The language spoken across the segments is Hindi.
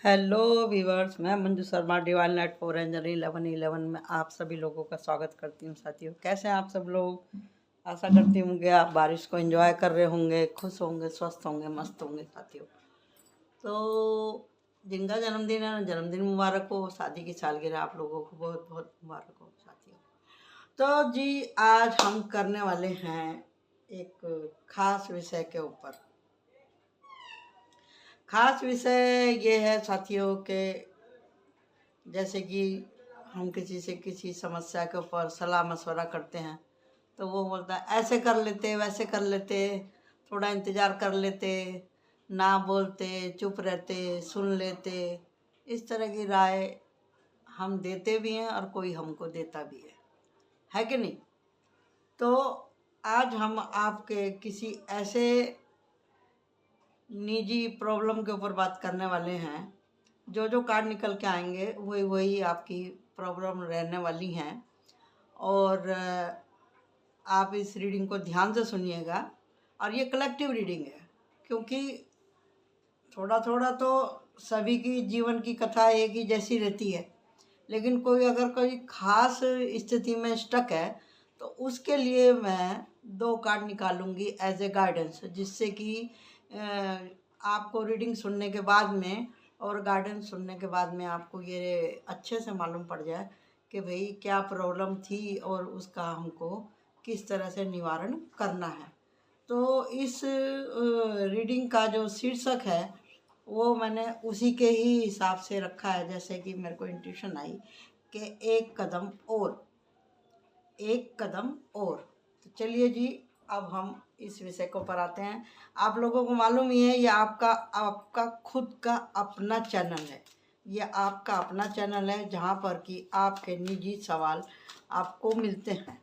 हेलो वीवर्स, मैं Manju Sharma divine net for angel 1111 में आप सभी लोगों का स्वागत करती हूँ। साथियों, कैसे हैं आप सब लोग? आशा करती हूँ कि आप बारिश को एंजॉय कर रहे होंगे, खुश होंगे, स्वस्थ होंगे, मस्त होंगे। साथियों, तो जिनका जन्मदिन है, जन्मदिन मुबारक हो। शादी की सालगिरह आप लोगों को बहुत बहुत मुबारक हो। साथियों, तो जी आज हम करने वाले हैं एक खास विषय के ऊपर। खास विषय ये है साथियों के जैसे कि हम किसी से किसी समस्या के ऊपर सलाह मशवरा करते हैं तो वो बोलता है ऐसे कर लेते, वैसे कर लेते, थोड़ा इंतज़ार कर लेते, ना बोलते, चुप रहते, सुन लेते। इस तरह की राय हम देते भी हैं और कोई हमको देता भी है कि नहीं? तो आज हम आपके किसी ऐसे निजी प्रॉब्लम के ऊपर बात करने वाले हैं। जो जो कार्ड निकल के आएंगे वही वही आपकी प्रॉब्लम रहने वाली हैं। और आप इस रीडिंग को ध्यान से सुनिएगा। और ये कलेक्टिव रीडिंग है, क्योंकि थोड़ा थोड़ा तो सभी की जीवन की कथा एक ही जैसी रहती है, लेकिन कोई खास स्थिति में स्टक है तो उसके लिए मैं 2 कार्ड निकालूंगी एज ए गाइडेंस, जिससे कि आपको रीडिंग सुनने के बाद में और गाइडेंस सुनने के बाद में आपको ये अच्छे से मालूम पड़ जाए कि भाई क्या प्रॉब्लम थी और उसका हमको किस तरह से निवारण करना है। तो इस रीडिंग का जो शीर्षक है वो मैंने उसी के ही हिसाब से रखा है, जैसे कि मेरे को इंट्यूशन आई कि एक कदम और, एक कदम और। तो चलिए जी, अब हम इस विषय को पर आते हैं। आप लोगों को मालूम ही है, ये आपका आपका खुद का अपना चैनल है। ये आपका अपना चैनल है जहाँ पर कि आपके निजी सवाल आपको मिलते हैं।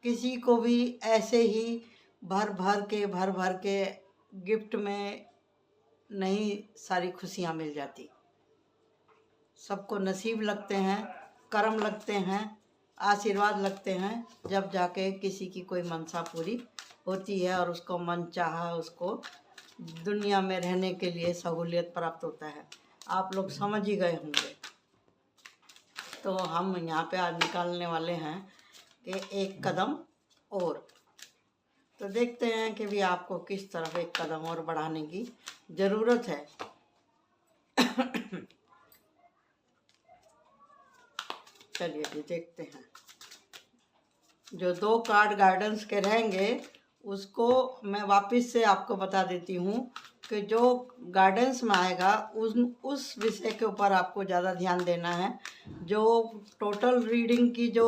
किसी को भी ऐसे ही भर भर के गिफ्ट में नहीं सारी खुशियाँ मिल जाती। सबको नसीब लगते हैं, कर्म लगते हैं, आशीर्वाद लगते हैं, जब जाके किसी की कोई मनसा पूरी होती है और उसको मन चाहा उसको दुनिया में रहने के लिए सहूलियत प्राप्त होता है। आप लोग समझ ही गए होंगे। तो हम यहाँ पे आज निकालने वाले हैं कि एक कदम और। तो देखते हैं कि भी आपको किस तरफ एक कदम और बढ़ाने की ज़रूरत है। चलिए जी, देखते हैं। जो 2 कार्ड गाइडेंस के रहेंगे उसको मैं वापस से आपको बता देती हूँ कि जो गाइडेंस में आएगा उस विषय के ऊपर आपको ज़्यादा ध्यान देना है। जो टोटल रीडिंग की जो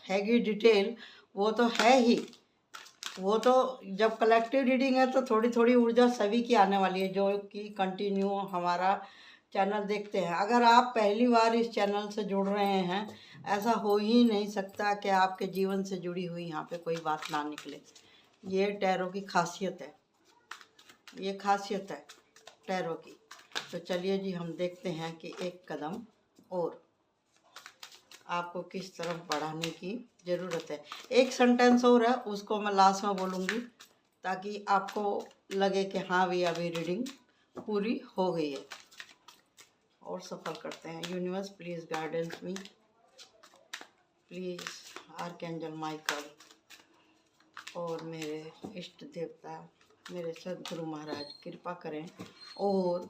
हैगी डिटेल वो तो है ही, वो तो जब कलेक्टिव रीडिंग है तो थोड़ी थोड़ी ऊर्जा सभी की आने वाली है जो कि कंटिन्यू हमारा चैनल देखते हैं। अगर आप पहली बार इस चैनल से जुड़ रहे हैं, ऐसा हो ही नहीं सकता कि आपके जीवन से जुड़ी हुई यहाँ पे कोई बात ना निकले। ये टैरो की खासियत है, ये खासियत है टैरो की। तो चलिए जी, हम देखते हैं कि एक कदम और आपको किस तरफ बढ़ाने की ज़रूरत है। एक सेंटेंस और है, उसको मैं लास्ट में बोलूँगी ताकि आपको लगे कि हाँ भी अभी रीडिंग पूरी हो गई है। और सफल करते हैं। Universe please guidance me, please archangel Michael और मेरे इष्ट देवता मेरे सद्गुरु महाराज कृपा करें और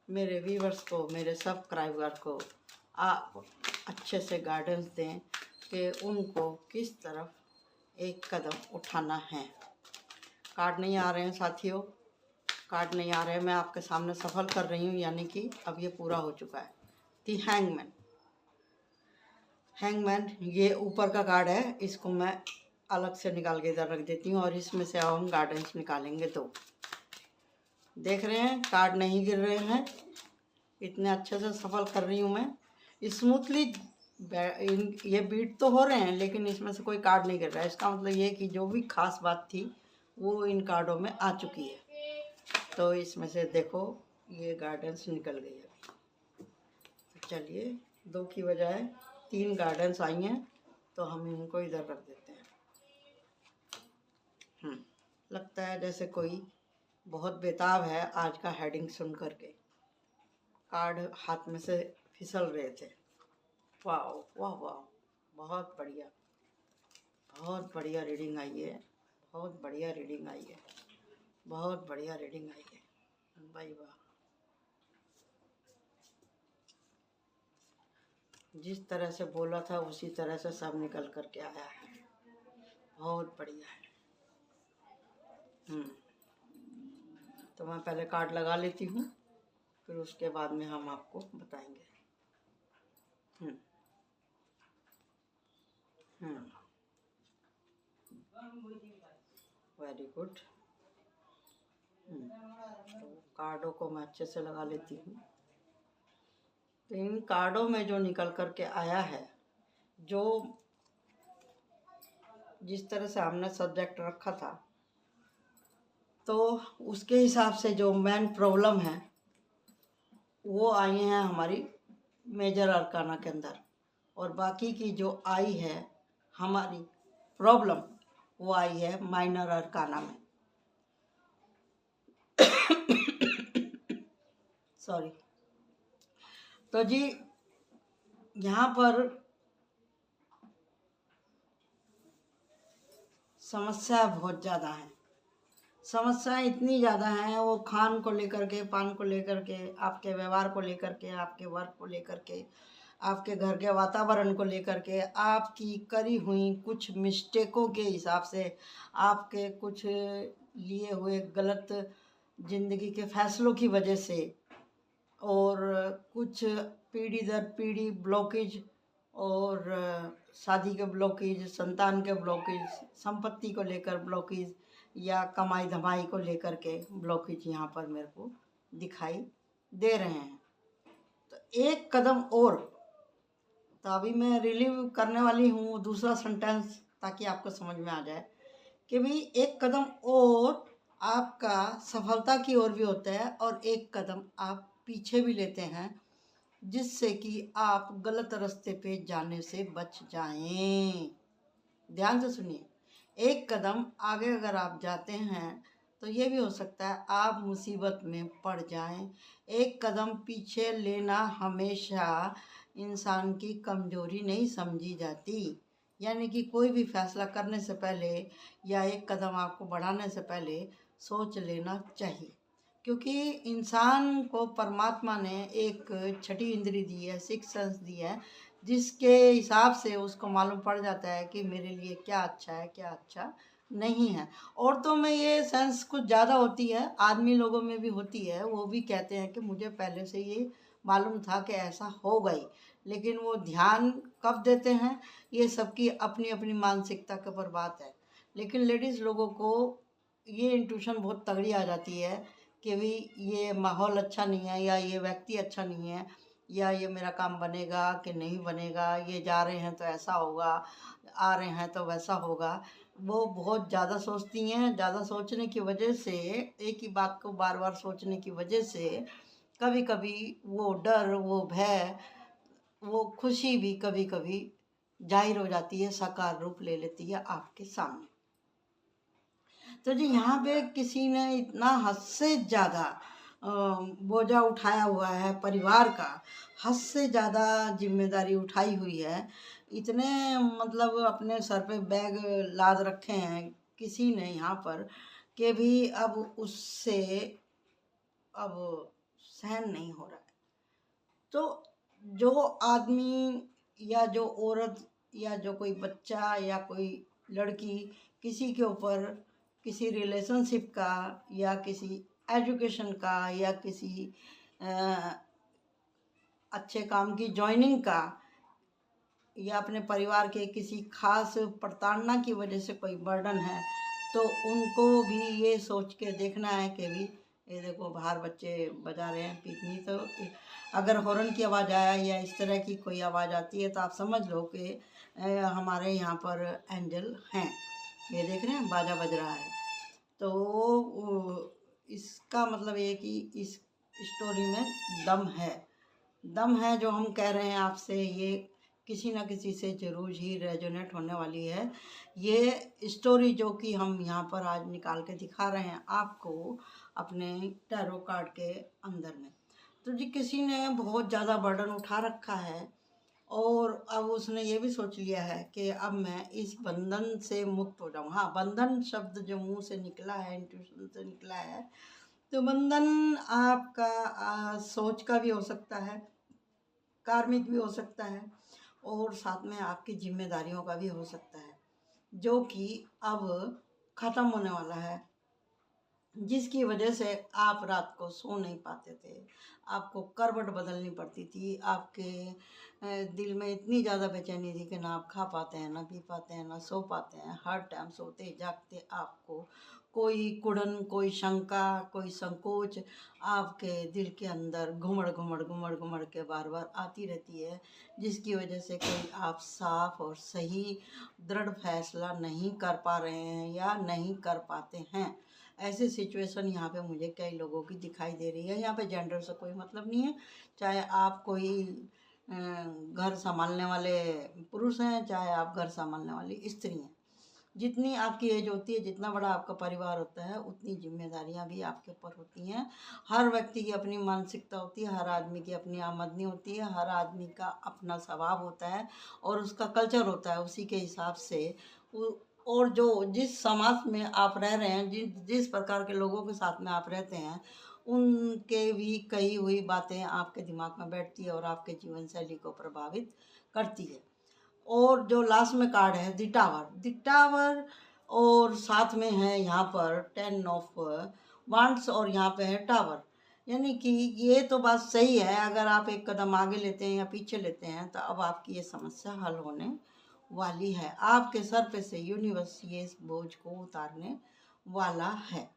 मेरे व्यूवर्स को, मेरे सब्सक्राइबर को आप अच्छे से गाइडेंस दें कि उनको किस तरफ एक कदम उठाना है। कार्ड नहीं आ रहे हैं साथियों, कार्ड नहीं आ रहे हैं। मैं आपके सामने सफल कर रही हूँ, यानी कि अब ये पूरा हो चुका है। दी हैंगमैन, हैंगमैन ये ऊपर का कार्ड है, इसको मैं अलग से निकाल के इधर रख देती हूँ और इसमें से अब हम गाइडेंस निकालेंगे। तो देख रहे हैं कार्ड नहीं गिर रहे हैं, इतने अच्छे से सफल कर रही हूँ मैं स्मूथली। ये बीट तो हो रहे हैं लेकिन इसमें से कोई कार्ड नहीं गिर रहा है। इसका मतलब ये कि जो भी खास बात थी वो इन कार्डों में आ चुकी है। तो इसमें से देखो ये गाइडेंस निकल गई है। तो चलिए, 2 की बजाय 3 गाइडेंस आई हैं, तो हम इनको इधर रख देते हैं। लगता है जैसे कोई बहुत बेताब है आज का हेडिंग सुन करके। कार्ड हाथ में से फिसल रहे थे। वाह वाह वाह, बहुत बढ़िया, बहुत बढ़िया रीडिंग आई है, बहुत बढ़िया रीडिंग आई है, बहुत बढ़िया रीडिंग आई है भाई वाह। जिस तरह से बोला था उसी तरह से सब निकल कर के आया है, बहुत बढ़िया है। तो मैं पहले कार्ड लगा लेती हूँ, फिर उसके बाद में हम आपको बताएंगे। Very good. तो कार्डों को मैं अच्छे से लगा लेती हूँ। तो इन कार्डों में जो निकल कर के आया है, जो जिस तरह से हमने सब्जेक्ट रखा था, तो उसके हिसाब से जो मेन प्रॉब्लम है वो आई हैं हमारी मेजर अरकाना के अंदर, और बाकी की जो आई है हमारी प्रॉब्लम वो आई है माइनर अरकाना में। सॉरी। तो जी यहाँ पर समस्या बहुत ज़्यादा है, समस्याएं इतनी ज़्यादा हैं, वो खान को लेकर के, पान को लेकर के, आपके व्यवहार को लेकर के, आपके वर्क को लेकर के, आपके घर के वातावरण को लेकर के, आपकी करी हुई कुछ मिस्टेकों के हिसाब से, आपके कुछ लिए हुए गलत ज़िंदगी के फैसलों की वजह से, और कुछ पीढ़ी दर पीढ़ी ब्लॉकेज, और शादी के ब्लॉकेज, संतान के ब्लॉकेज, संपत्ति को लेकर ब्लॉकेज, या कमाई धमाई को लेकर के ब्लॉकेज यहाँ पर मेरे को दिखाई दे रहे हैं। तो एक कदम और, तो अभी मैं रिलीव करने वाली हूँ दूसरा सेंटेंस, ताकि आपको समझ में आ जाए कि भाई एक कदम और आपका सफलता की ओर भी होता है, और एक कदम आप पीछे भी लेते हैं, जिससे कि आप गलत रास्ते पे जाने से बच जाएं। ध्यान से सुनिए, एक कदम आगे अगर आप जाते हैं तो ये भी हो सकता है आप मुसीबत में पड़ जाएं। एक कदम पीछे लेना हमेशा इंसान की कमजोरी नहीं समझी जाती, यानी कि कोई भी फैसला करने से पहले या एक कदम आपको बढ़ाने से पहले सोच लेना चाहिए, क्योंकि इंसान को परमात्मा ने एक छठी इंद्री दी है, सिक्स सेंस दी है, जिसके हिसाब से उसको मालूम पड़ जाता है कि मेरे लिए क्या अच्छा है, क्या अच्छा नहीं है। औरतों में ये सेंस कुछ ज़्यादा होती है, आदमी लोगों में भी होती है, वो भी कहते हैं कि मुझे पहले से ये मालूम था कि ऐसा होगा ही, लेकिन वो ध्यान कब देते हैं ये सबकी अपनी अपनी मानसिकता के ऊपर बात है। लेकिन लेडीज़ लोगों को ये इंट्यूशन बहुत तगड़ी आ जाती है कि भाई ये माहौल अच्छा नहीं है, या ये व्यक्ति अच्छा नहीं है, या ये मेरा काम बनेगा कि नहीं बनेगा, ये जा रहे हैं तो ऐसा होगा, आ रहे हैं तो वैसा होगा। वो बहुत ज़्यादा सोचती हैं, ज़्यादा सोचने की वजह से, एक ही बात को बार बार सोचने की वजह से कभी कभी वो डर, वो भय, वो खुशी भी कभी कभी जाहिर हो जाती है, साकार रूप ले लेती है आपके सामने। तो जी यहाँ पे किसी ने इतना हद से ज़्यादा बोझा उठाया हुआ है परिवार का, हद से ज़्यादा जिम्मेदारी उठाई हुई है, इतने मतलब अपने सर पे बैग लाद रखे हैं किसी ने यहाँ पर, कि भी अब उससे अब सहन नहीं हो रहा है। तो जो आदमी या जो औरत या जो कोई बच्चा या कोई लड़की किसी के ऊपर किसी रिलेशनशिप का या किसी एजुकेशन का या किसी अच्छे काम की जॉइनिंग का या अपने परिवार के किसी खास प्रताड़ना की वजह से कोई बर्डन है, तो उनको भी ये सोच के देखना है कि भी ये देखो बाहर बच्चे बजा रहे हैं पीपनी, तो अगर हॉर्न की आवाज़ आया या इस तरह की कोई आवाज़ आती है तो आप समझ लो कि हमारे यहाँ पर एंजल हैं, ये देख रहे हैं बाजा बज रहा है। तो इसका मतलब ये कि इस स्टोरी में दम है, दम है। जो हम कह रहे हैं आपसे, ये किसी ना किसी से जरूर ही रेजोनेट होने वाली है। ये स्टोरी जो कि हम यहाँ पर आज निकाल के दिखा रहे हैं आपको अपने टैरो कार्ड के अंदर में। तो जी किसी ने बहुत ज़्यादा बर्डन उठा रखा है और अब उसने ये भी सोच लिया है कि अब मैं इस बंधन से मुक्त हो जाऊँ। हाँ, बंधन शब्द जो मुंह से निकला है, इंट्यूशन से निकला है, तो बंधन आपका सोच का भी हो सकता है, कार्मिक भी हो सकता है और साथ में आपकी जिम्मेदारियों का भी हो सकता है, जो कि अब ख़त्म होने वाला है, जिसकी वजह से आप रात को सो नहीं पाते थे, आपको करवट बदलनी पड़ती थी, आपके दिल में इतनी ज़्यादा बेचैनी थी कि ना आप खा पाते हैं, ना पी पाते हैं, ना सो पाते हैं। हर टाइम सोते जागते आपको कोई कुड़न, कोई शंका, कोई संकोच आपके दिल के अंदर घुमड़ घुमड़ घुमड़ घुमड़ के बार बार आती रहती है, जिसकी वजह से कोई आप साफ और सही दृढ़ फैसला नहीं कर पा रहे हैं या नहीं कर पाते हैं। ऐसी सिचुएशन यहाँ पे मुझे कई लोगों की दिखाई दे रही है। यहाँ पे जेंडर से कोई मतलब नहीं है, चाहे आप कोई घर संभालने वाले पुरुष हैं, चाहे आप घर संभालने वाली स्त्री हैं। जितनी आपकी एज होती है, जितना बड़ा आपका परिवार होता है, उतनी जिम्मेदारियां भी आपके ऊपर होती हैं। हर व्यक्ति की अपनी मानसिकता होती है, हर आदमी की अपनी आमदनी होती है, हर आदमी का अपना स्वभाव होता है और उसका कल्चर होता है। उसी के हिसाब से और जो जिस समाज में आप रह रहे हैं, जिस प्रकार के लोगों के साथ में आप रहते हैं, उनके भी कही हुई बातें आपके दिमाग में बैठती है और आपके जीवन शैली को प्रभावित करती है। और जो लास्ट में कार्ड है द टावर और साथ में है यहाँ पर 10 ऑफ वांड्स और यहाँ पे है टावर। यानी कि ये तो बात सही है, अगर आप एक कदम आगे लेते हैं या पीछे लेते हैं तो अब आपकी ये समस्या हल होने वाली है। आपके सर पे से यूनिवर्स ये इस बोझ को उतारने वाला है।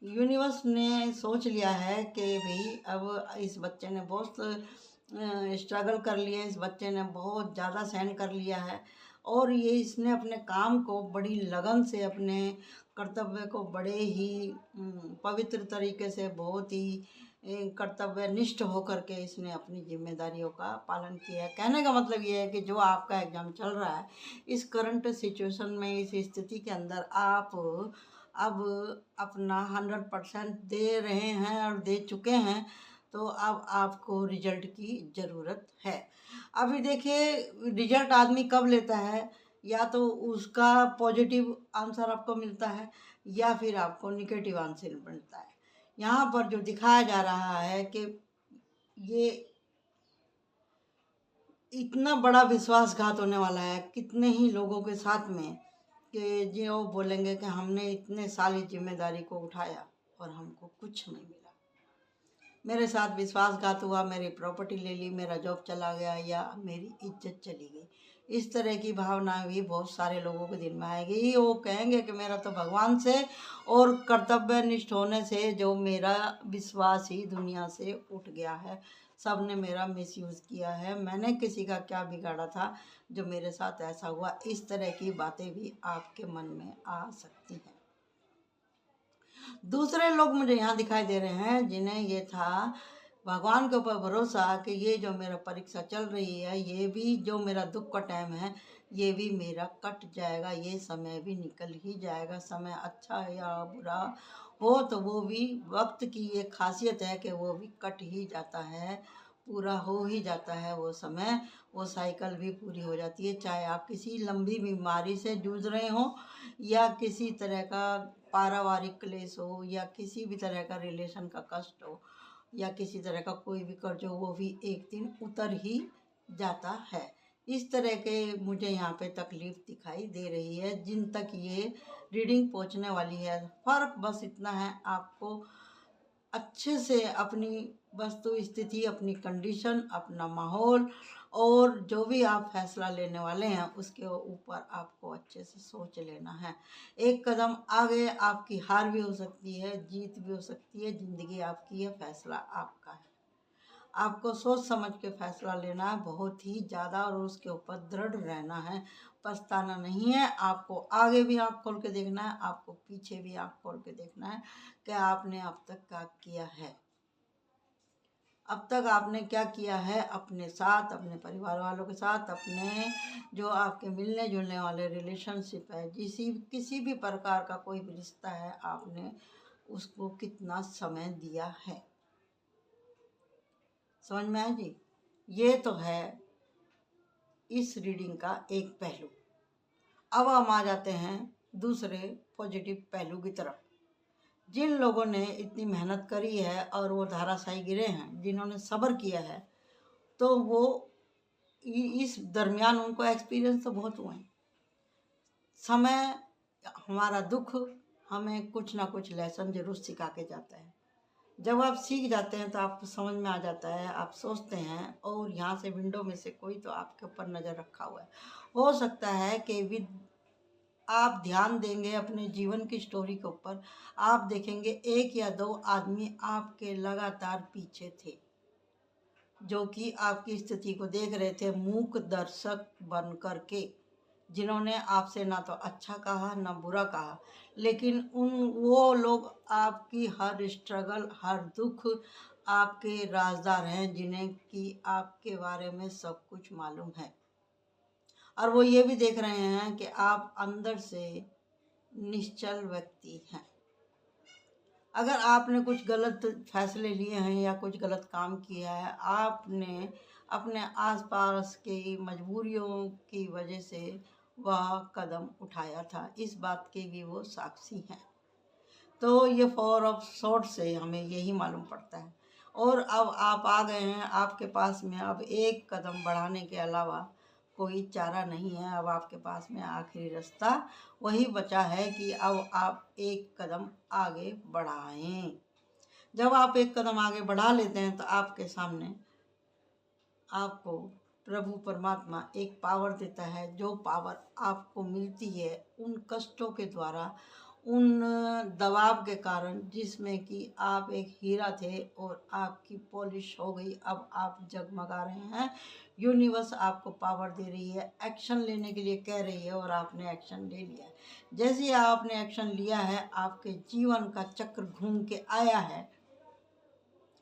यूनिवर्स ने सोच लिया है कि भाई अब इस बच्चे ने बहुत स्ट्रगल कर लिया, इस बच्चे ने बहुत ज़्यादा सहन कर लिया है और ये इसने अपने काम को बड़ी लगन से, अपने कर्तव्य को बड़े ही पवित्र तरीके से, बहुत ही कर्तव्यनिष्ठ होकर के इसने अपनी जिम्मेदारियों का पालन किया है। कहने का मतलब ये है कि जो आपका एग्ज़ाम चल रहा है, इस करंट सिचुएशन में, इस स्थिति के अंदर आप अब अपना 100% दे रहे हैं और दे चुके हैं, तो अब आपको रिजल्ट की ज़रूरत है। अभी देखिए, रिजल्ट आदमी कब लेता है, या तो उसका पॉजिटिव आंसर आपको मिलता है या फिर आपको निगेटिव आंसर मिलता है। यहाँ पर जो दिखाया जा रहा है कि ये इतना बड़ा विश्वासघात होने वाला है कितने ही लोगों के साथ में, कि जो बोलेंगे कि हमने इतने साल इस जिम्मेदारी को उठाया और हमको कुछ नहीं मिला, मेरे साथ विश्वासघात हुआ, मेरी प्रॉपर्टी ले ली, मेरा जॉब चला गया या मेरी इज्जत चली गई। इस तरह की भावनाएं भी बहुत सारे लोगों के दिल में आएगी। वो कहेंगे कि मेरा तो भगवान से और कर्तव्यनिष्ठ होने से जो मेरा विश्वास ही दुनिया से उठ गया है, सब ने मेरा मिसयूज़ किया है, मैंने किसी का क्या बिगाड़ा था जो मेरे साथ ऐसा हुआ। इस तरह की बातें भी आपके मन में आ सकती हैं। दूसरे लोग मुझे यहाँ दिखाई दे रहे हैं जिन्हें ये था भगवान के ऊपर भरोसा कि ये जो मेरा परीक्षा चल रही है, ये भी जो मेरा दुख का टाइम है, ये भी मेरा कट जाएगा, ये समय भी निकल ही जाएगा। समय अच्छा है या बुरा हो तो वो भी वक्त की ये खासियत है कि वो भी कट ही जाता है, पूरा हो ही जाता है वो समय, वो साइकिल भी पूरी हो जाती है। चाहे आप किसी लंबी बीमारी से जूझ रहे हो या किसी तरह का पारिवारिक क्लेश हो या किसी भी तरह का रिलेशन का कष्ट हो या किसी तरह का कोई भी कर्ज हो, वो भी एक दिन उतर ही जाता है। इस तरह के मुझे यहाँ पे तकलीफ दिखाई दे रही है जिन तक ये रीडिंग पहुँचने वाली है। फ़र्क बस इतना है, आपको अच्छे से अपनी वस्तु स्थिति, अपनी कंडीशन, अपना माहौल और जो भी आप फैसला लेने वाले हैं उसके ऊपर आपको अच्छे से सोच लेना है। एक कदम आगे आपकी हार भी हो सकती है, जीत भी हो सकती है, ज़िंदगी आपकी है, फैसला आपका है। आपको सोच समझ के फैसला लेना है बहुत ही ज़्यादा और उसके ऊपर दृढ़ रहना है, पछताना नहीं है। आपको आगे भी आँख खोल के देखना है, आपको पीछे भी आँख खोल के देखना है कि आपने अब तक क्या किया है। अब तक आपने क्या किया है अपने साथ, अपने परिवार वालों के साथ, अपने जो आपके मिलने जुलने वाले रिलेशनशिप है, किसी भी प्रकार का कोई भी रिश्ता है, आपने उसको कितना समय दिया है। समझ में आया जी? ये तो है इस रीडिंग का एक पहलू। अब हम आ जाते हैं दूसरे पॉजिटिव पहलू की तरफ। जिन लोगों ने इतनी मेहनत करी है और वो धाराशायी गिरे हैं, जिन्होंने सब्र किया है, तो वो इस दरमियान उनको एक्सपीरियंस तो बहुत हुए हैं। समय, हमारा दुख हमें कुछ ना कुछ लेसन जरूर सिखा के जाता है। जब आप सीख जाते हैं तो आपको समझ में आ जाता है, आप सोचते हैं और यहाँ से विंडो में से कोई तो आपके ऊपर नज़र रखा हुआ है। हो सकता है कि विद आप ध्यान देंगे अपने जीवन की स्टोरी के ऊपर, आप देखेंगे एक या दो आदमी आपके लगातार पीछे थे, जो कि आपकी स्थिति को देख रहे थे मूक दर्शक बन करके, जिन्होंने आपसे ना तो अच्छा कहा ना बुरा कहा, लेकिन वो लोग आपकी हर स्ट्रगल, हर दुख, आपके राजदार हैं, जिन्हें कि आपके बारे में सब कुछ मालूम है। और वो ये भी देख रहे हैं कि आप अंदर से निश्चल व्यक्ति हैं। अगर आपने कुछ गलत फैसले लिए हैं या कुछ गलत काम किया है, आपने अपने आसपास की मजबूरियों की वजह से वह कदम उठाया था, इस बात के भी वो साक्षी हैं। तो ये 4 ऑफ सॉर्ड से हमें यही मालूम पड़ता है। और अब आप आ गए हैं, आपके पास में अब एक कदम बढ़ाने के अलावा कोई चारा नहीं है। अब आपके पास में आखिरी रास्ता वही बचा है कि अब आप एक कदम आगे बढ़ाएं। जब आप एक कदम आगे बढ़ा लेते हैं तो आपके सामने आपको प्रभु परमात्मा एक पावर देता है, जो पावर आपको मिलती है उन कष्टों के द्वारा, उन दबाव के कारण, जिसमें कि आप एक हीरा थे और आपकी पॉलिश हो गई, अब आप जगमगा रहे हैं। यूनिवर्स आपको पावर दे रही है, एक्शन लेने के लिए कह रही है और आपने एक्शन ले लिया है। जैसे ही आपने एक्शन लिया है, आपके जीवन का चक्र घूम के आया है।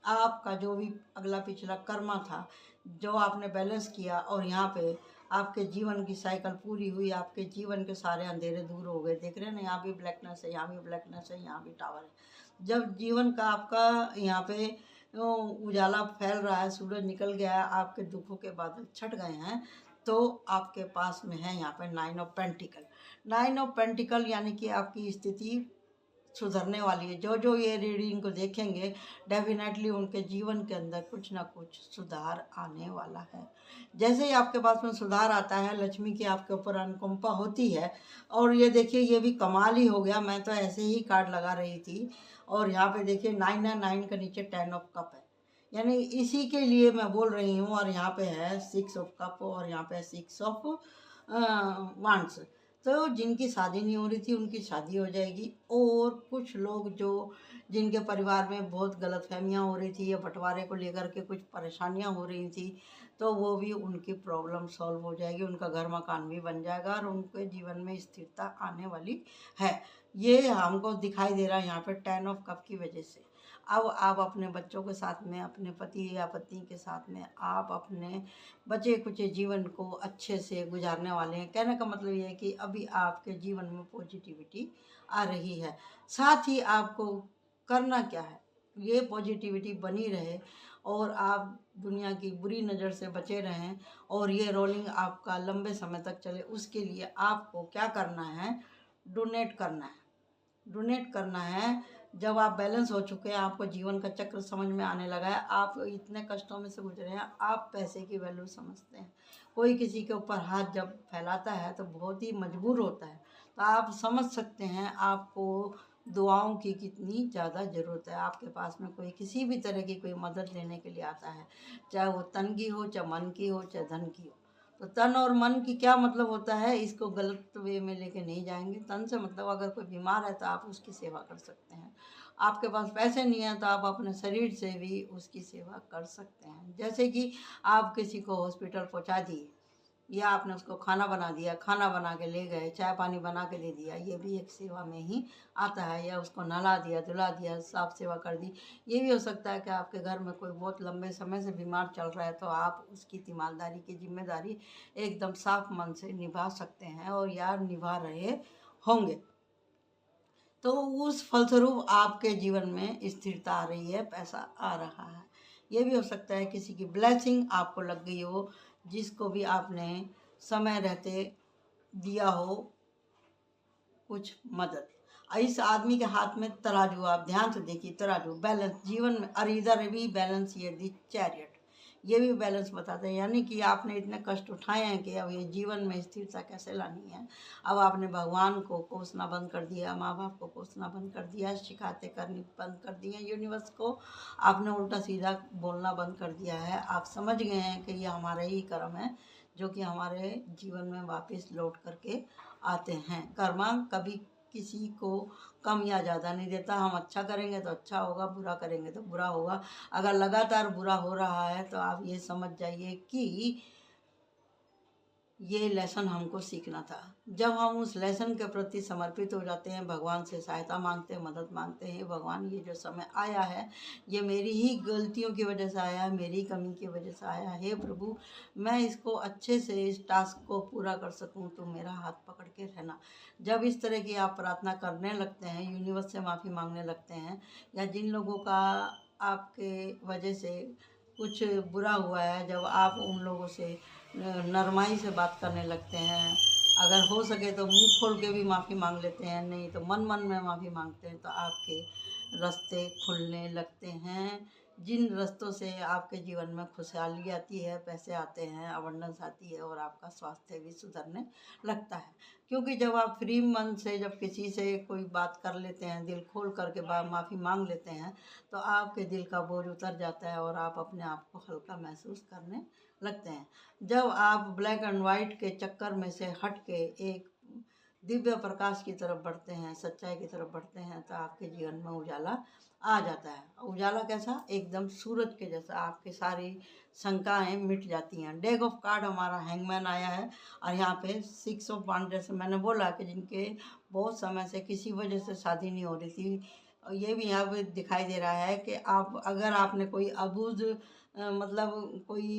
आपका जो भी अगला पिछला कर्मा था, जो आपने बैलेंस किया, और यहाँ पे आपके जीवन की साइकिल पूरी हुई, आपके जीवन के सारे अंधेरे दूर हो गए। देख रहे हैं ना, यहाँ भी ब्लैकनेस है, यहाँ भी ब्लैकनेस है, यहाँ भी टावर है। जब जीवन का आपका यहाँ पे उजाला फैल रहा है, सूरज निकल गया है, आपके दुखों के बादल छट गए हैं, तो आपके पास में है यहाँ पे 9 ऑफ पेंटिकल। 9 ऑफ पेंटिकल यानी कि आपकी स्थिति सुधरने वाली है। जो जो ये रीडिंग को देखेंगे, डेफिनेटली उनके जीवन के अंदर कुछ ना कुछ सुधार आने वाला है। जैसे ही आपके पास में सुधार आता है, लक्ष्मी की आपके ऊपर अनुकंपा होती है। और ये देखिए, ये भी कमाल ही हो गया, मैं तो ऐसे ही कार्ड लगा रही थी और यहाँ पे देखिए 9 है, 9 के नीचे 10 ऑफ कप है, यानी इसी के लिए मैं बोल रही हूँ। और यहाँ पे है 6 ऑफ कप और यहाँ पे 6 ऑफ वांड्स। तो जिनकी शादी नहीं हो रही थी उनकी शादी हो जाएगी। और कुछ लोग जो जिनके परिवार में बहुत गलतफहमियां हो रही थी या बंटवारे को लेकर के कुछ परेशानियां हो रही थी, तो वो भी उनकी प्रॉब्लम सॉल्व हो जाएगी, उनका घर मकान भी बन जाएगा और उनके जीवन में स्थिरता आने वाली है। ये हमको दिखाई दे रहा है यहाँ पे 10 ऑफ कप की वजह से। अब आप अपने बच्चों के साथ में, अपने पति या पत्नी के साथ में, आप अपने बचे कुचे जीवन को अच्छे से गुजारने वाले हैं। कहने का मतलब ये है कि अभी आपके जीवन में पॉजिटिविटी आ रही है। साथ ही आपको करना क्या है, ये पॉजिटिविटी बनी रहे और आप दुनिया की बुरी नज़र से बचे रहें और ये रोलिंग आपका लंबे समय तक चले। उसके लिए आपको क्या करना है, डोनेट करना है। डोनेट करना है। जब आप बैलेंस हो चुके हैं, आपको जीवन का चक्र समझ में आने लगा है, आप इतने कष्टों में से गुजरे हैं, आप पैसे की वैल्यू समझते हैं। कोई किसी के ऊपर हाथ जब फैलाता है तो बहुत ही मजबूर होता है। तो आप समझ सकते हैं आपको दुआओं की कितनी ज़्यादा ज़रूरत है। आपके पास में कोई किसी भी तरह की कोई मदद लेने के लिए आता है, चाहे वो तन की हो, चाहे मन की हो, चाहे धन की हो। तो तन और मन की क्या मतलब होता है, इसको गलत वे में लेके नहीं जाएंगे। तन से मतलब अगर कोई बीमार है तो आप उसकी सेवा कर सकते हैं। आपके पास पैसे नहीं है तो आप अपने शरीर से भी उसकी सेवा कर सकते हैं। जैसे कि आप किसी को हॉस्पिटल पहुंचा दिए या आपने उसको खाना बना दिया, खाना बना के ले गए, चाय पानी बना के दे दिया, ये भी एक सेवा में ही आता है। या उसको नहला दिया, धुला दिया, साफ सेवा कर दी। ये भी हो सकता है कि आपके घर में कोई बहुत लंबे समय से बीमार चल रहा है, तो आप उसकी तीमारदारी की जिम्मेदारी एकदम साफ मन से निभा सकते हैं और यार निभा रहे होंगे। तो उस फलस्वरूप आपके जीवन में स्थिरता आ रही है, पैसा आ रहा है। ये भी हो सकता है किसी की ब्लेसिंग आपको लग गई हो, जिसको भी आपने समय रहते दिया हो कुछ मदद। इस आदमी के हाथ में तराजू, आप ध्यान से देखिए, तराजू बैलेंस जीवन में, और इधर भी बैलेंस, ये दी चैरियट, ये भी बैलेंस बताते हैं। यानी कि आपने इतने कष्ट उठाए हैं कि अब ये जीवन में स्थिरता कैसे लानी है। अब आपने भगवान को कोसना बंद कर दिया, माँ बाप को कोसना बंद कर दिया, शिकायतें करनी बंद कर दी हैं, यूनिवर्स को आपने उल्टा सीधा बोलना बंद कर दिया है। आप समझ गए हैं कि ये हमारे ही कर्म है जो कि हमारे जीवन में वापस लौट करके आते हैं। कर्मा कभी किसी को कम या ज़्यादा नहीं देता। हम अच्छा करेंगे तो अच्छा होगा, बुरा करेंगे तो बुरा होगा। अगर लगातार बुरा हो रहा है तो आप ये समझ जाइए कि ये लेसन हमको सीखना था। जब हम उस लेसन के प्रति समर्पित हो जाते हैं, भगवान से सहायता मांगते हैं, मदद मांगते हैं, भगवान ये जो समय आया है ये मेरी ही गलतियों की वजह से आया है, मेरी कमी की वजह से आया है, हे प्रभु मैं इसको अच्छे से इस टास्क को पूरा कर सकूं तो मेरा हाथ पकड़ के रहना। जब इस तरह की आप प्रार्थना करने लगते हैं, यूनिवर्स से माफ़ी मांगने लगते हैं, या जिन लोगों का आपके वजह से कुछ बुरा हुआ है, जब आप उन लोगों से नरमाई से बात करने लगते हैं, अगर हो सके तो मुंह खोल के भी माफ़ी मांग लेते हैं, नहीं तो मन मन में माफ़ी मांगते हैं, तो आपके रास्ते खुलने लगते हैं। जिन रास्तों से आपके जीवन में खुशहाली आती है, पैसे आते हैं, अबंडेंस आती है, और आपका स्वास्थ्य भी सुधरने लगता है। क्योंकि जब आप फ्री मन से जब किसी से कोई बात कर लेते हैं, दिल खोल करके माफ़ी मांग लेते हैं, तो आपके दिल का बोझ उतर जाता है और आप अपने आप को हल्का महसूस करने लगते हैं। जब आप ब्लैक एंड वाइट के चक्कर में से हट के एक दिव्य प्रकाश की तरफ बढ़ते हैं, सच्चाई की तरफ बढ़ते हैं, तो आपके जीवन में उजाला आ जाता है। उजाला कैसा? एकदम सूरज के जैसा। आपकी सारी शंकाएं मिट जाती हैं। डेक ऑफ कार्ड हमारा हैंगमैन आया है, और यहाँ पे 6 ऑफ वांड, जैसे मैंने बोला कि जिनके बहुत समय से किसी वजह से शादी नहीं हो रही थी, ये भी यहाँ पे दिखाई दे रहा है कि आप, अगर आपने कोई अबूझ मतलब कोई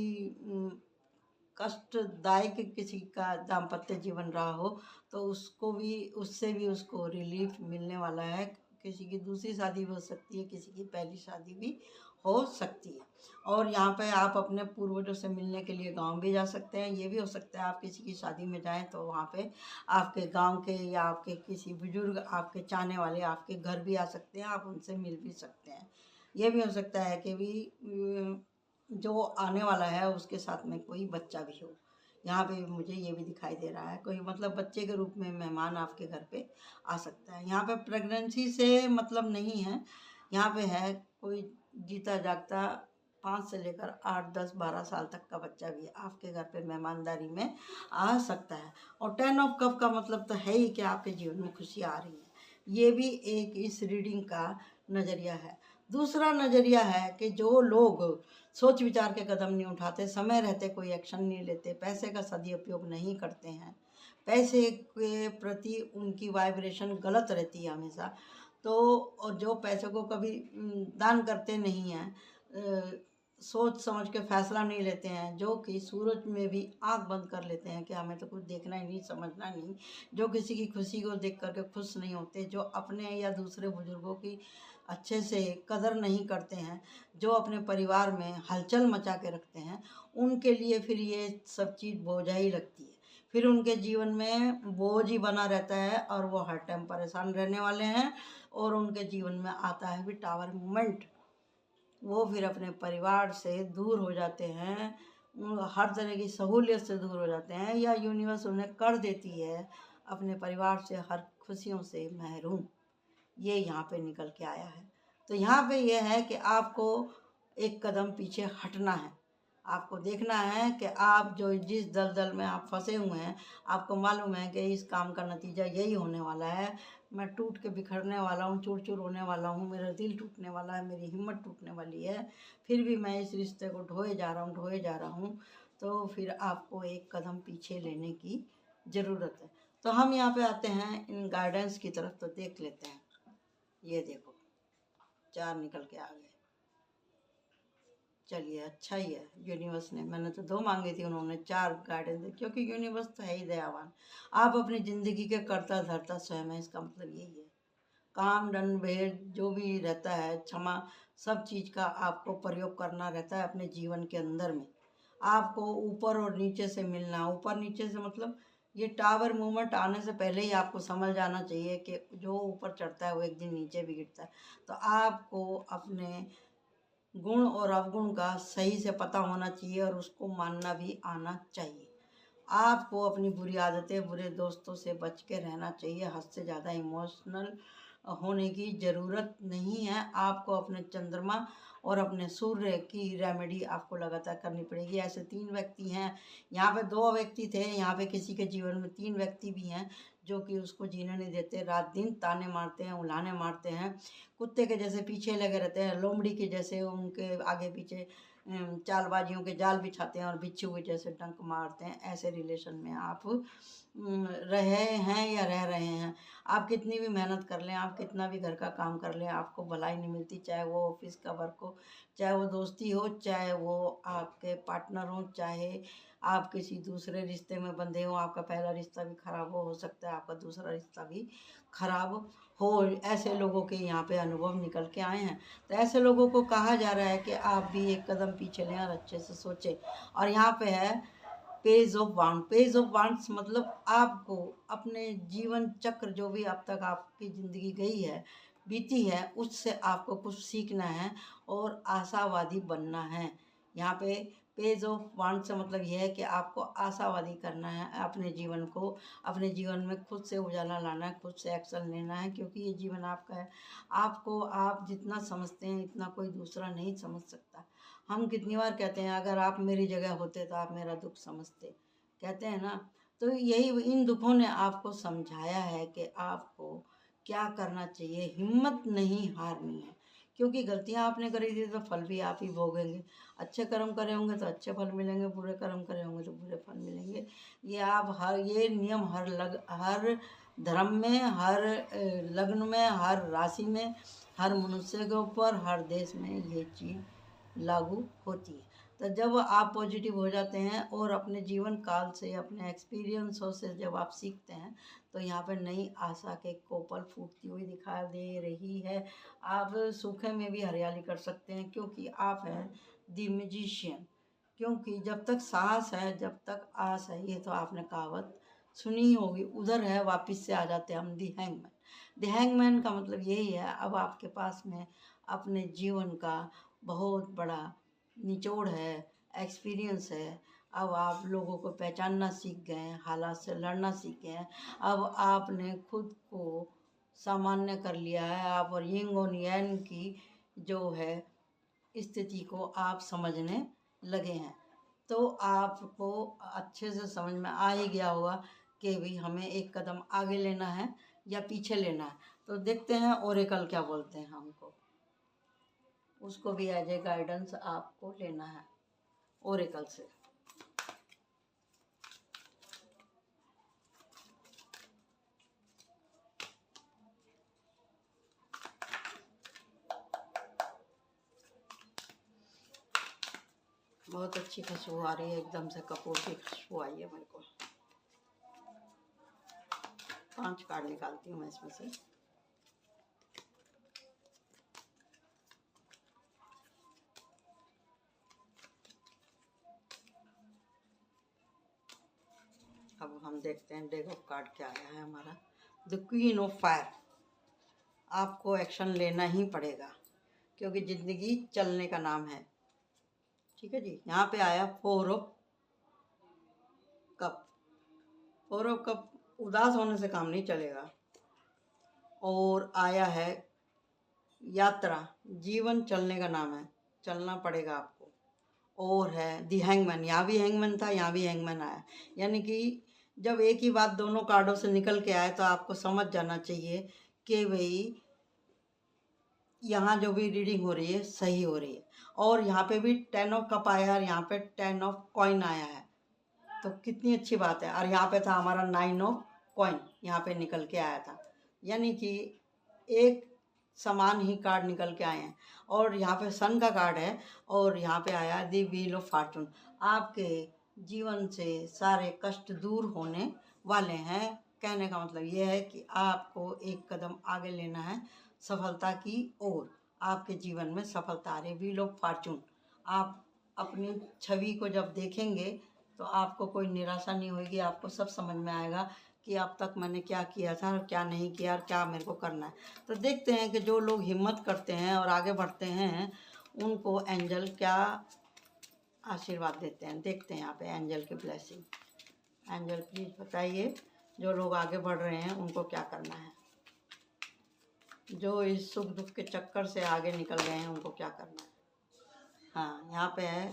कष्टदायक किसी का दाम्पत्य जीवन रहा हो, तो उसको भी, उससे भी उसको रिलीफ मिलने वाला है। किसी की दूसरी शादी भी हो सकती है, किसी की पहली शादी भी हो सकती है। और यहाँ पे आप अपने पूर्वजों से मिलने के लिए गांव भी जा सकते हैं। ये भी हो सकता है आप किसी की शादी में जाएं तो वहाँ पे आपके गांव के या आपके किसी बुजुर्ग, आपके चाहने वाले आपके घर भी आ सकते हैं, आप उनसे मिल भी सकते हैं। ये भी हो सकता है कि भी जो आने वाला है उसके साथ में कोई बच्चा भी हो। यहाँ पे मुझे ये भी दिखाई दे रहा है, कोई मतलब बच्चे के रूप में मेहमान आपके घर पे आ सकता है। यहाँ पे प्रेगनेंसी से मतलब नहीं है, यहाँ पे है कोई जीता जागता 5 से लेकर 8, 10, 12 साल तक का बच्चा भी आपके घर पे मेहमानदारी में आ सकता है। और 10 ऑफ कप का मतलब तो है ही कि आपके जीवन में खुशी आ रही है। ये भी एक इस रीडिंग का नज़रिया है। दूसरा नज़रिया है कि जो लोग सोच विचार के कदम नहीं उठाते, समय रहते कोई एक्शन नहीं लेते, पैसे का सदुपयोग नहीं करते हैं, पैसे के प्रति उनकी वाइब्रेशन गलत रहती है हमेशा, तो और जो पैसे को कभी दान करते नहीं हैं, सोच समझ के फैसला नहीं लेते हैं, जो कि सूरज में भी आंख बंद कर लेते हैं कि हमें तो कुछ देखना ही नहीं, समझना नहीं, जो किसी की खुशी को देख करके खुश नहीं होते, जो अपने या दूसरे बुजुर्गों की अच्छे से कदर नहीं करते हैं, जो अपने परिवार में हलचल मचा के रखते हैं, उनके लिए फिर ये सब चीज़ बोझा ही लगती है। फिर उनके जीवन में बोझ ही बना रहता है और वो हर टाइम परेशान रहने वाले हैं। और उनके जीवन में आता है भी टावर मोमेंट, वो फिर अपने परिवार से दूर हो जाते हैं, हर तरह की सहूलियत से दूर हो जाते हैं, या यूनिवर्स उन्हें कर देती है अपने परिवार से हर खुशियों से महरूम। ये यहाँ पे निकल के आया है। तो यहाँ पे ये है कि आपको एक कदम पीछे हटना है। आपको देखना है कि आप जो जिस दलदल में आप फंसे हुए हैं, आपको मालूम है कि इस काम का नतीजा यही होने वाला है। मैं टूट के बिखरने वाला हूँ, चूर चूर होने वाला हूँ, मेरा दिल टूटने वाला है, मेरी हिम्मत टूटने वाली है, फिर भी मैं इस रिश्ते को ढोए जा रहा हूँ। तो फिर आपको एक कदम पीछे लेने की ज़रूरत है। तो हम यहाँ पे आते हैं इन गाइडेंस की तरफ, तो देख लेते हैं। ये देखो 4 निकल के आ गए। चलिए अच्छा ही है, यूनिवर्स ने, मैंने तो 2 मांगी थी, उन्होंने 4 गाइडेंस दी, क्योंकि यूनिवर्स तो है ही दयावान। आप अपनी ज़िंदगी के कर्ता धर्ता स्वयं है, इसका मतलब यही है। काम दंड भेद जो भी रहता है, क्षमा सब चीज़ का आपको प्रयोग करना रहता है अपने जीवन के अंदर में। आपको ऊपर और नीचे से मिलना, ऊपर नीचे से मतलब ये टावर मूवमेंट आने से पहले ही आपको समझ जाना चाहिए कि जो ऊपर चढ़ता है वो एक दिन नीचे भी गिरता है। तो आपको अपने गुण और अवगुण का सही से पता होना चाहिए और उसको मानना भी आना चाहिए। आपको अपनी बुरी आदतें, बुरे दोस्तों से बच के रहना चाहिए। हद से ज़्यादा इमोशनल होने की ज़रूरत नहीं है। आपको अपने चंद्रमा और अपने सूर्य की रेमेडी आपको लगातार करनी पड़ेगी। ऐसे 3 व्यक्ति हैं, यहाँ पे 2 व्यक्ति थे, यहाँ पे किसी के जीवन में 3 व्यक्ति भी हैं जो कि उसको जीने नहीं देते, रात दिन ताने मारते हैं, उलाहने मारते हैं, कुत्ते के जैसे पीछे लगे रहते हैं, लोमड़ी के जैसे उनके आगे पीछे चालबाजियों के जाल बिछाते हैं और बिच्छू के जैसे डंक मारते हैं। ऐसे रिलेशन में आप रहे हैं या रह रहे हैं। आप कितनी भी मेहनत कर लें, आप कितना भी घर का काम कर लें, आपको भलाई नहीं मिलती, चाहे वो ऑफिस का वर्क हो, चाहे वो दोस्ती हो, चाहे वो आपके पार्टनर हो, चाहे आप किसी दूसरे रिश्ते में बंधे हो। आपका पहला रिश्ता भी खराब हो सकता है आपका दूसरा रिश्ता भी खराब हो। ऐसे लोगों के यहाँ पे अनुभव निकल के आए हैं। तो ऐसे लोगों को कहा जा रहा है कि आप भी एक कदम पीछे लें और अच्छे से सोचें। और यहाँ पे है page of wand. Page of wands मतलब आपको अपने जीवन चक्र जो भी अब तक आपकी ज़िंदगी गई है, बीती है, उससे आपको कुछ सीखना है और आशावादी बनना है। यहाँ पे पेज ऑफ वांड से मतलब यह है कि आपको आशावादी करना है अपने जीवन को, अपने जीवन में खुद से उजाला लाना है, खुद से एक्शन लेना है, क्योंकि ये जीवन आपका है। आपको आप जितना समझते हैं इतना कोई दूसरा नहीं समझ सकता। हम कितनी बार कहते हैं अगर आप मेरी जगह होते तो आप मेरा दुख समझते, कहते हैं ना। तो यही इन दुखों ने आपको समझाया है कि आपको क्या करना चाहिए। हिम्मत नहीं हारनी है, क्योंकि गलतियां आपने करी थी तो फल भी आप ही भोगेंगे। अच्छे कर्म करे होंगे तो अच्छे फल मिलेंगे, बुरे कर्म करे होंगे तो बुरे फल मिलेंगे। ये नियम हर धर्म में, हर लग्न में, हर राशि में, हर मनुष्य के ऊपर, हर देश में ये चीज़ लागू होती है। तो जब आप पॉजिटिव हो जाते हैं और अपने जीवन काल से, अपने एक्सपीरियंसों से जब आप सीखते हैं, तो यहाँ पर नई आशा के कोपल फूटती हुई दिखाई दे रही है। आप सूखे में भी हरियाली कर सकते हैं, क्योंकि आप हैं द मैजिशियन। क्योंकि जब तक सांस है, जब तक आस है, ये तो आपने कहावत सुनी ही होगी। उधर है वापस से आ जाते हैं हम दी हैंगमैन। दी हैंगमैन का मतलब यही है, अब आपके पास में अपने जीवन का बहुत बड़ा निचोड़ है, एक्सपीरियंस है। अब आप लोगों को पहचानना सीख गए हैं, हालात से लड़ना सीख गए हैं। अब आपने खुद को सामान्य कर लिया है। आप और यिंग और यांग की जो है स्थिति को आप समझने लगे हैं। तो आपको अच्छे से समझ में आ ही गया होगा कि भी हमें एक कदम आगे लेना है या पीछे लेना है। तो देखते हैं ओरेकल क्या बोलते हैं हमको, उसको भी एज ए गाइडेंस आपको लेना है ओरेकल से। बहुत अच्छी खुशबू आ रही है, एकदम से कपूर की खुशबू आई है मेरे को। 5 कार्ड निकालती हूँ मैं इसमें से। अब हम देखते हैं डेक ऑफ कार्ड क्या आया है हमारा। The queen of fire. आपको एक्शन लेना ही पड़ेगा, क्योंकि ज़िंदगी चलने का नाम है। ठीक है जी। यहाँ पे आया 4 ऑफ कप। 4 ऑफ कप, उदास होने से काम नहीं चलेगा। और आया है यात्रा, जीवन चलने का नाम है, चलना पड़ेगा आपको। और है दी हैंगमैन, यहाँ भी हैंगमैन था, यहाँ भी हैंगमैन आया। यानी कि जब एक ही बात दोनों कार्डों से निकल के आए तो आपको समझ जाना चाहिए कि भाई यहाँ जो भी रीडिंग हो रही है सही हो रही है। और यहाँ पे भी 10 ऑफ कप आया और यहाँ पे 10 ऑफ कॉइन आया है, तो कितनी अच्छी बात है। और यहाँ पे था हमारा 9 ऑफ कॉइन, यहाँ पे निकल के आया था। यानी कि एक समान ही कार्ड निकल के आए हैं। और यहाँ पे सन का कार्ड है और यहाँ पे आया दी व्हील ऑफ फॉर्चून। आपके जीवन से सारे कष्ट दूर होने वाले हैं। कहने का मतलब ये है कि आपको एक कदम आगे लेना है सफलता की ओर। आपके जीवन में सफलता आ रही है। व्हील ऑफ फॉर्चून, आप अपनी छवि को जब देखेंगे तो आपको कोई निराशा नहीं होगी, आपको सब समझ में आएगा कि अब तक मैंने क्या किया था और क्या नहीं किया और क्या मेरे को करना है। तो देखते हैं कि जो लोग हिम्मत करते हैं और आगे बढ़ते हैं उनको एंजल क्या आशीर्वाद देते हैं। देखते हैं यहाँ पे एंजल की ब्लेसिंग। एंजल प्लीज़ बताइए, जो लोग आगे बढ़ रहे हैं उनको क्या करना है, जो इस सुख दुख के चक्कर से आगे निकल गए हैं उनको क्या करना है। हाँ, यहाँ पे है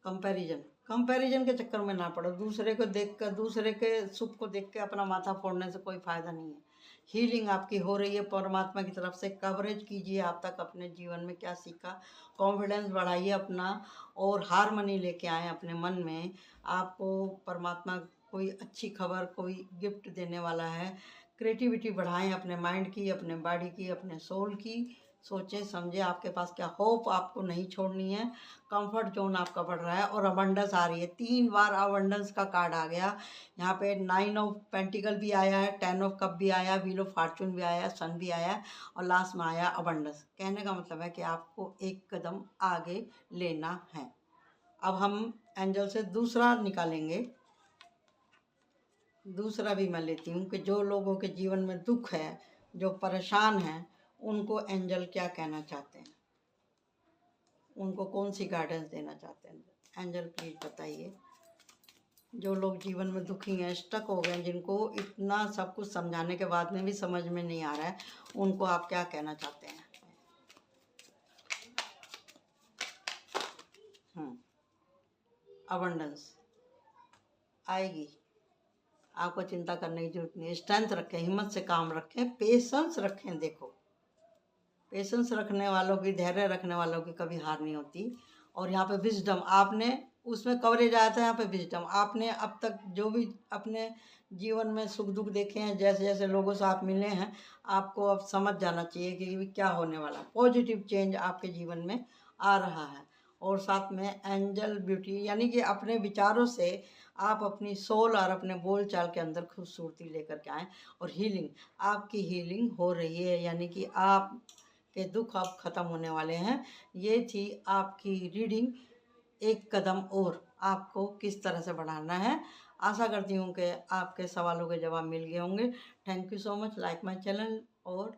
कंपैरिजन। कंपैरिजन के चक्कर में ना पड़ो, दूसरे को देख कर, दूसरे के सुख को देख के अपना माथा फोड़ने से कोई फ़ायदा नहीं है। हीलिंग आपकी हो रही है परमात्मा की तरफ से। कवरेज कीजिए, आप तक अपने जीवन में क्या सीखा, कॉन्फिडेंस बढ़ाइए अपना, और हारमनी लेके आए अपने मन में। आपको परमात्मा कोई अच्छी खबर, कोई गिफ्ट देने वाला है। क्रिएटिविटी बढ़ाएं अपने माइंड की, अपने बॉडी की, अपने सोल की। सोचें समझें आपके पास क्या, होप आपको नहीं छोड़नी है। कंफर्ट जोन आपका बढ़ रहा है और अबंडेंस आ रही है। 3 बार अबंडेंस का कार्ड आ गया यहाँ पे। 9 ऑफ पेंटिकल भी आया है, 10 ऑफ कप भी आया, व्हील ऑफ फॉर्चून भी आया, सन भी आया और लास्ट में आया अबंडेंस। कहने का मतलब है कि आपको एक कदम आगे लेना है। अब हम एंजल से दूसरा निकालेंगे। दूसरा भी मैं लेती हूँ कि जो लोगों के जीवन में दुख है, जो परेशान हैं, उनको एंजल क्या कहना चाहते हैं, उनको कौन सी गाइडेंस देना चाहते हैं। एंजल प्लीज बताइए, जो लोग जीवन में दुखी हैं, स्टक हो गए हैं, जिनको इतना सब कुछ समझाने के बाद में भी समझ में नहीं आ रहा है, उनको आप क्या कहना चाहते हैं। अबंडेंस आएगी, आपको चिंता करने की जरूरत नहीं है। स्ट्रेंथ रखें, हिम्मत से काम रखें, पेशेंस रखें। देखो, पेशेंस रखने वालों की, धैर्य रखने वालों की कभी हार नहीं होती। और यहाँ पे विजडम, आपने उसमें कवरेज आया था, यहाँ पे विजडम, आपने अब तक जो भी अपने जीवन में सुख दुख देखे हैं, जैसे जैसे लोगों से आप मिले हैं, आपको अब समझ जाना चाहिए कि क्या होने वाला। पॉजिटिव चेंज आपके जीवन में आ रहा है। और साथ में एंजल ब्यूटी, यानी कि अपने विचारों से आप अपनी सोल और अपने बोल चाल के अंदर खूबसूरती लेकर के आएँ। और हीलिंग, आपकी हीलिंग हो रही है, यानी कि आप के दुख अब ख़त्म होने वाले हैं। ये थी आपकी रीडिंग। एक कदम और आपको किस तरह से बढ़ाना है। आशा करती हूँ कि आपके सवालों के जवाब मिल गए होंगे। Thank you so much. Like my channel और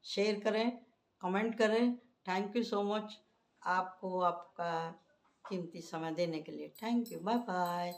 शेयर करें, कमेंट करें। थैंक यू सो मच आपको, आपका कीमती समय देने के लिए। Thank you, bye bye.